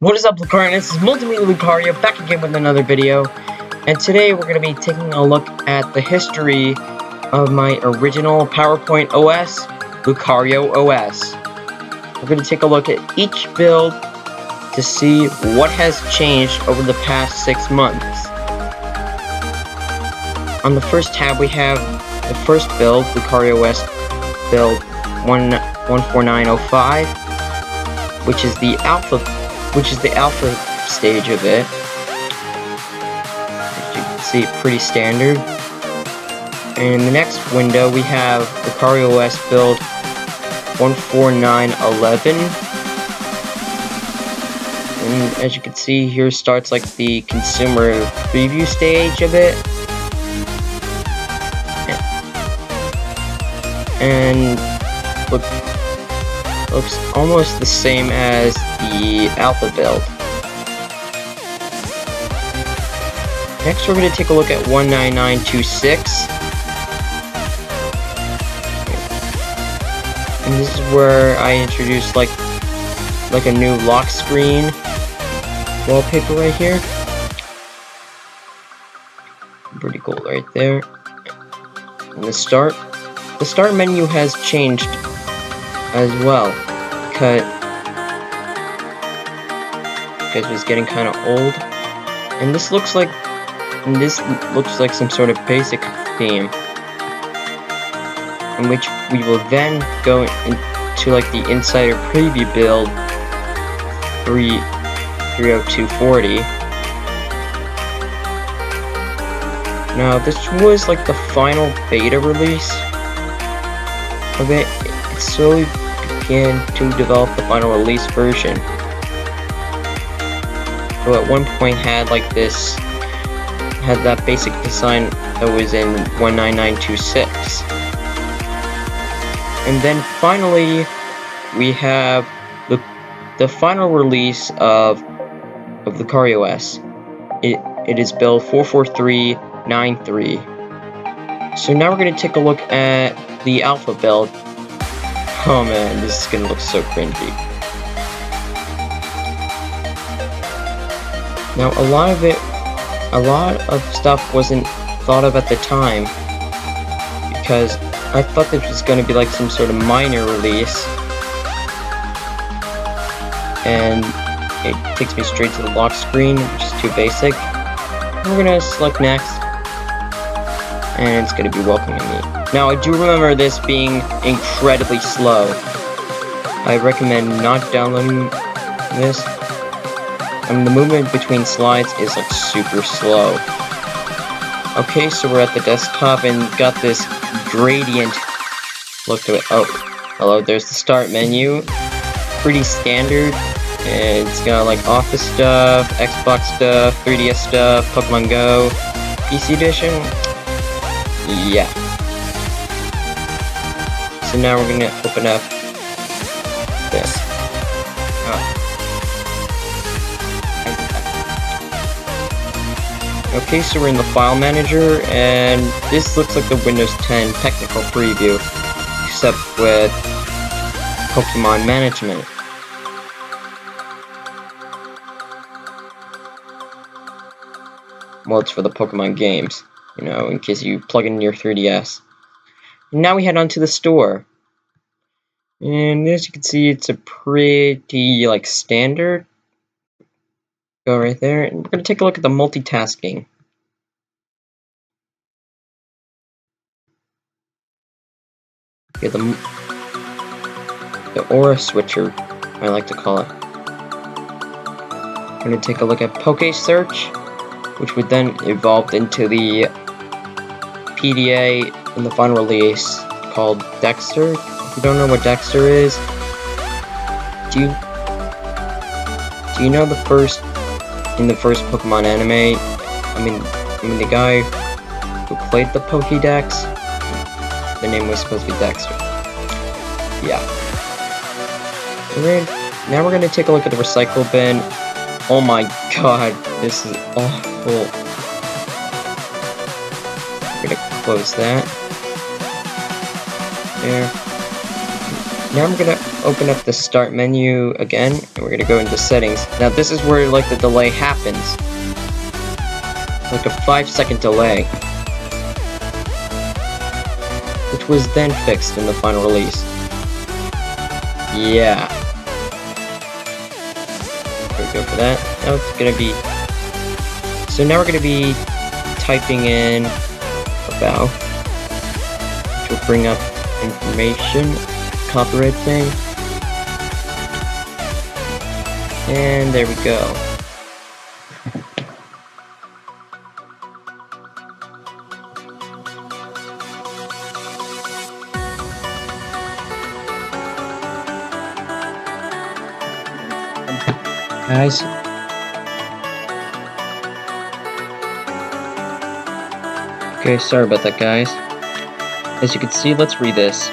What is up, Lucario? This is Multimedia Lucario back again with another video, and today we're going to be taking a look at the history of my original PowerPoint OS, Lucario OS. We're going to take a look at each build to see what has changed over the past 6 months. On the first tab we have the first build, Lucario OS build 14905, which is the alpha stage of it. As you can see, pretty standard. And in the next window we have Lucario OS build 14911. And as you can see, here starts like the consumer preview stage of it. And looks almost the same as the alpha build. Next we're going to take a look at 19926. And this is where I introduced like a new lock screen wallpaper right here. Pretty cool right there. And the start menu has changed as well, because it was getting kind of old, and this looks like some sort of basic theme, in which we will then go into like the insider preview build 30240. Now this was like the final beta release of it. It slowly began to develop the final release version. So at one point had that basic design that was in 19926. And then finally we have the final release of Lucario OS. It is build 44393. So now we're going to take a look at the alpha build. Oh man, this is gonna look so cringy. Now a lot of stuff wasn't thought of at the time, because I thought this was gonna be like some sort of minor release, and it takes me straight to the lock screen, which is too basic. We're gonna select next, and it's gonna be welcoming me. Now, I do remember this being incredibly slow. I recommend not downloading this. I mean, the movement between slides is like super slow. Okay, so we're at the desktop and got this gradient look to it. Oh, hello, there's the start menu. Pretty standard. And it's got like Office stuff, Xbox stuff, 3DS stuff, Pokemon Go, PC edition. Yeah. So now we're gonna open up this. Okay, so we're in the file manager, and this looks like the Windows 10 technical preview, except with Pokemon management. Well, it's for the Pokemon games, you know, in case you plug in your 3DS. And now we head on to the store. And as you can see, it's a pretty, like, standard. Go right there, and we're going to take a look at the multitasking. Yeah, the aura switcher, I like to call it. We're going to take a look at Poke Search, which would then evolve into the PDA in the final release called Dexter. If you don't know what Dexter is, do you know in the first Pokemon anime, I mean the guy who played the Pokédex, the name was supposed to be Dexter. Yeah. Now we're gonna take a look at the recycle bin. Oh my god, this is awful. I'm gonna close that. There. Now I'm gonna open up the start menu again, and we're gonna go into settings. Now this is where like the delay happens. Like a 5-second delay. Which was then fixed in the final release. Yeah. There we go for that. Now it's gonna be... So now we're gonna be typing in about, which will bring up information, copyright thing. And there we go. Guys. Okay, sorry about that, guys. As you can see, let's read this.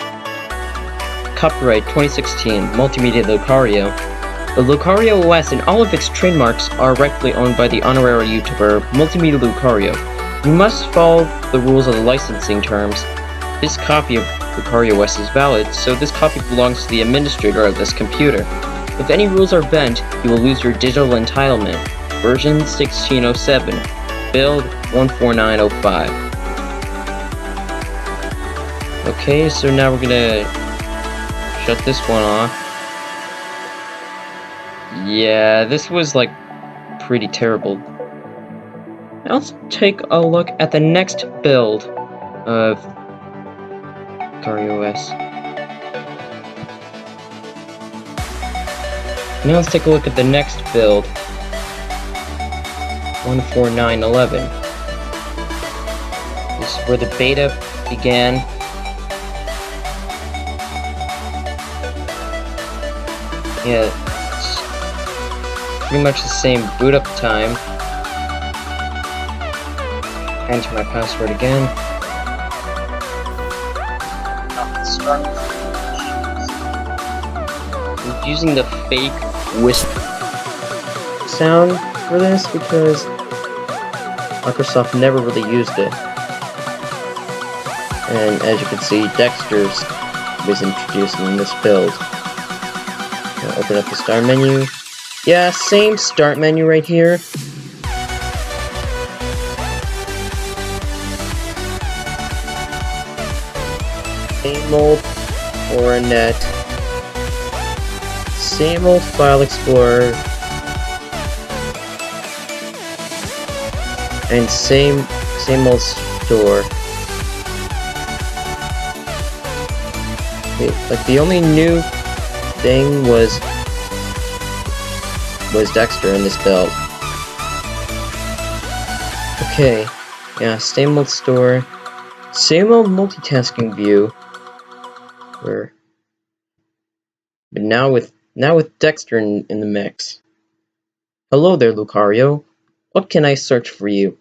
Copyright 2016, Multimedia Lucario. The Lucario OS and all of its trademarks are rightfully owned by the honorary YouTuber Multimedia Lucario. You must follow the rules of the licensing terms. This copy of Lucario OS is valid, so this copy belongs to the administrator of this computer. If any rules are bent, you will lose your digital entitlement. Version 1607. Build 14905. Okay, so now we're gonna shut this one off. Yeah, this was like pretty terrible. Now let's take a look at the next build of Lucario OS. Now let's take a look at the next build, 14911. This is where the beta began. Yeah, it's pretty much the same boot up time. Enter my password again. I'm using the fake whisper sound for this because Microsoft never really used it. And as you can see, Dexter's was introduced in this build. Now open up the start menu. Yeah, same start menu right here. Same old Oranet. Same old File Explorer. And same old store. Like the only new thing was Dexter in this build. Okay, yeah, same old store, same old multitasking view. But now with Dexter in the mix. Hello there, Lucario. What can I search for you?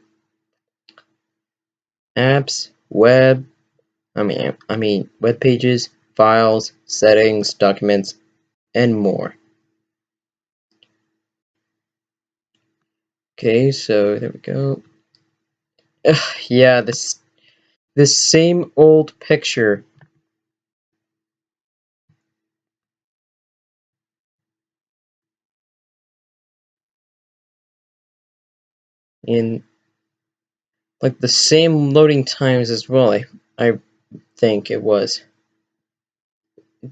Apps, web pages, files, settings, documents, and more. Okay, so there we go. Yeah, this same old picture. In like the same loading times as well, I think it was.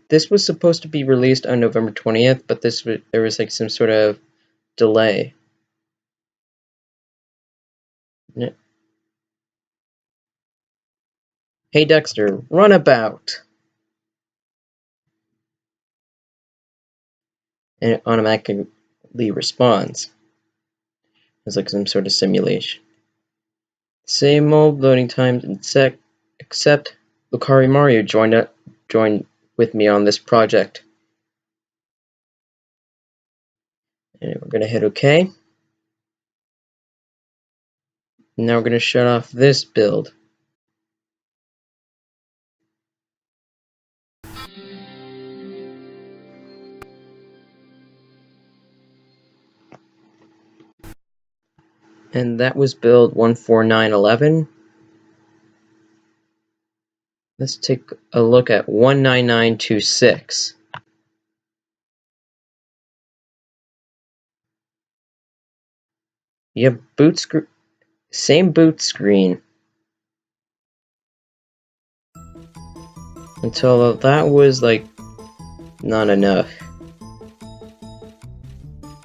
This was supposed to be released on November 20th, but there was like some sort of delay. Hey Dexter, run about! And it automatically responds. It's like some sort of simulation. Same old loading times, except Lucario Mario joined with me on this project. And we're gonna hit OK. Now we're gonna shut off this build. And that was build 14911. Let's take a look at 19926. Yep, same boot screen. Until that was like not enough.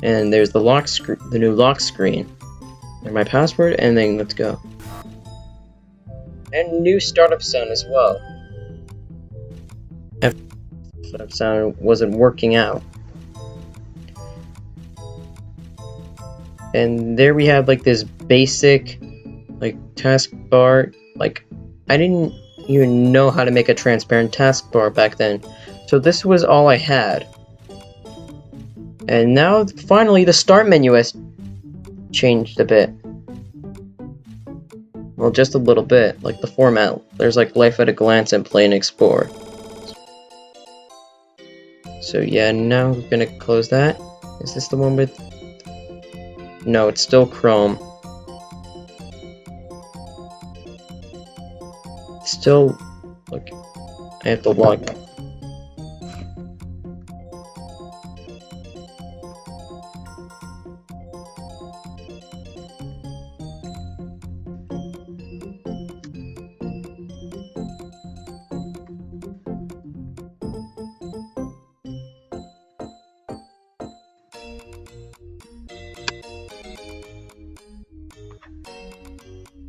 And there's the new lock screen. And my password, and then let's go. And new startup sound as well. Startup sound wasn't working out. And there we have like this basic like taskbar. Like I didn't even know how to make a transparent taskbar back then. So this was all I had. And now finally the start menu has changed a bit. Well, just a little bit, like the format. There's like life at a glance and play and explore. So yeah, now we're gonna close that. Is this the one with... No, it's still Chrome. Still, look, I have to log.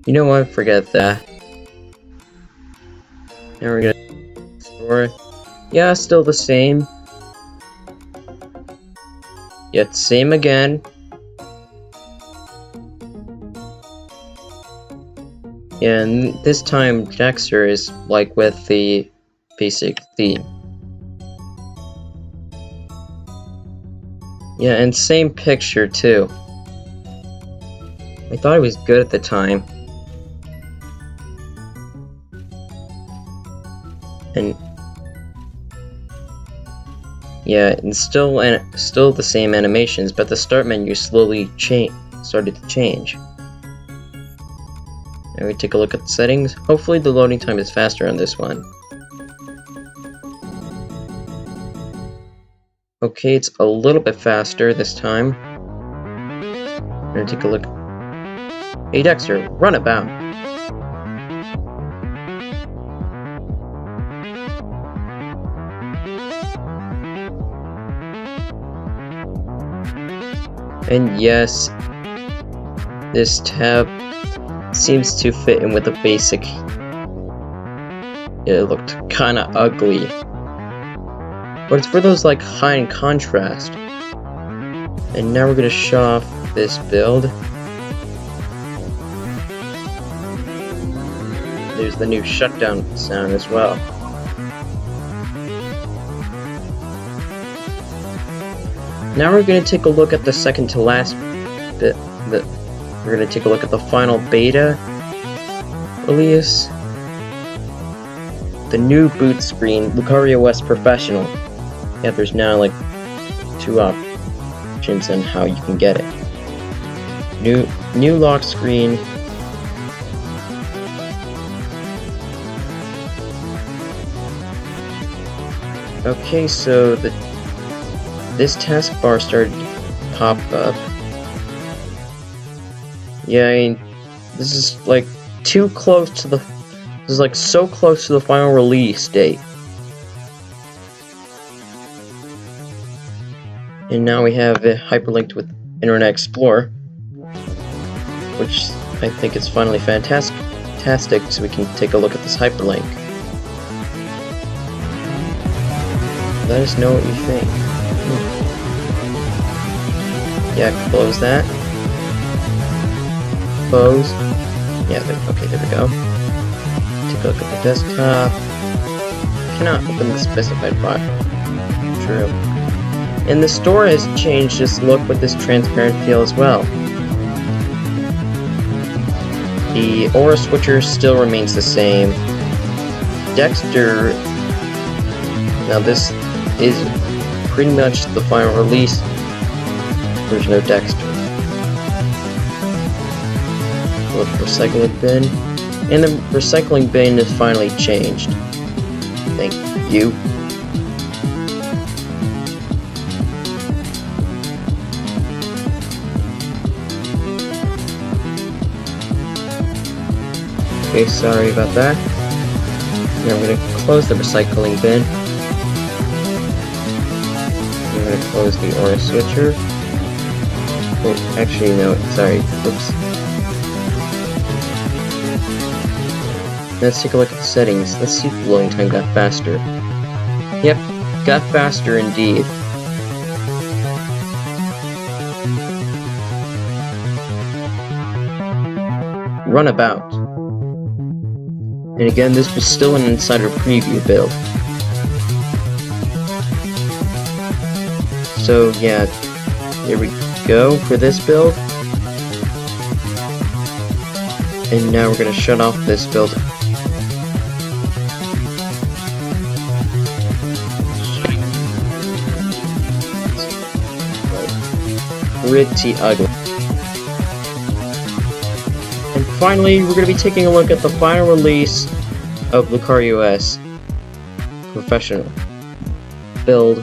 You know what? Forget that. Now we're gonna store it. Yeah, still the same. Yet same again. Yeah, and this time Dexter is like with the basic theme. Yeah, and same picture too. I thought it was good at the time. And yeah, and still the same animations, but the start menu slowly started to change. Now we take a look at the settings. Hopefully the loading time is faster on this one. Okay, it's a little bit faster this time. I'm gonna take a look. Hey Dexter, run about. And yes, this tab seems to fit in with the basic. It looked kinda ugly. But it's for those like high in contrast. And now we're gonna show off this build. There's the new shutdown sound as well. Now we're going to take a look at the second to last bit. We're going to take a look at the final beta release. The new boot screen, Lucario OS Professional. Yeah, there's now like 2 options on how you can get it. New lock screen. Okay, so this taskbar started to pop up. Yeah, I mean, this is like too close to the... This is like so close to the final release date. And now we have it hyperlinked with Internet Explorer, which I think is finally fantastic, so we can take a look at this hyperlink. Let us know what you think. Yeah, close that. Close. Yeah, okay, there we go. Take a look at the desktop. Cannot open the specified file. True. And the store has changed its look with this transparent feel as well. The aura switcher still remains the same. Dexter... Now this is pretty much the final release. There's no Dexter. Look, recycling bin. And the recycling bin is finally changed. Thank you. Okay, sorry about that. Now I'm gonna close the recycling bin. I'm gonna close the OS switcher. Oh, actually no, sorry, whoops. Let's take a look at the settings. Let's see if the loading time got faster. Yep, got faster indeed. Runabout. And again, this was still an insider preview build. So yeah, here we go for this build. And now we're gonna shut off this build. Pretty ugly. And finally, we're going to be taking a look at the final release of Lucario OS Professional build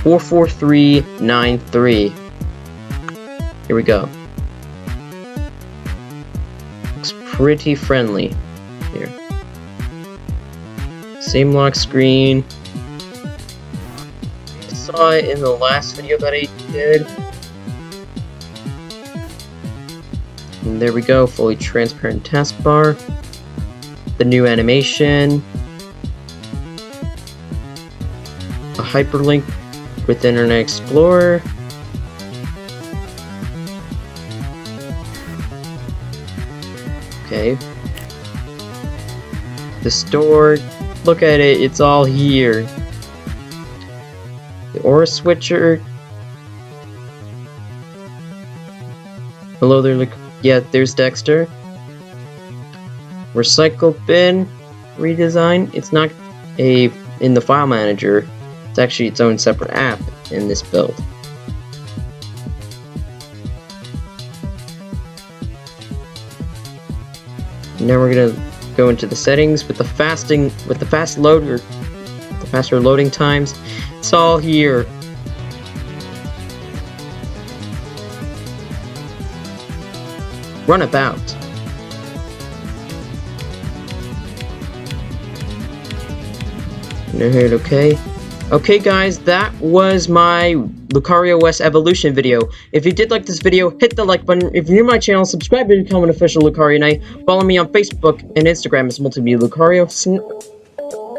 44393. Here we go. Looks pretty friendly here. Same lock screen. I saw it in the last video that I did. And there we go, fully transparent taskbar. The new animation. A hyperlink with Internet Explorer. Okay. The store, look at it, it's all here. The aura switcher. Hello there, look. Yeah, there's Dexter. Recycle bin redesign. It's not in the file manager. It's actually its own separate app in this build. Now we're gonna go into the settings with the faster loading times. It's all here. Runabout. No hit, okay. Okay guys, that was my Lucario OS Evolution video. If you did like this video, hit the like button. If you're new to my channel, subscribe to become an official Lucario Knight. Follow me on Facebook and Instagram as Multimedia Lucario.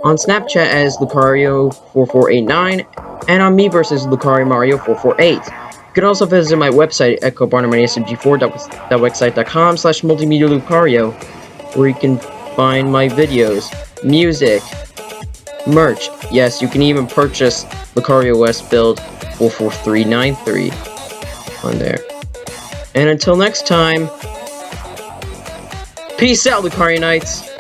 On Snapchat as Lucario4489. And on Miiverse as Lucario Mario 448. You can also visit my website at echobarnum.smg4.website.com/multimedia-lucario, where you can find my videos, music, merch. Yes, you can even purchase Lucario OS build 44393 on there. And until next time, peace out, Lucario Knights!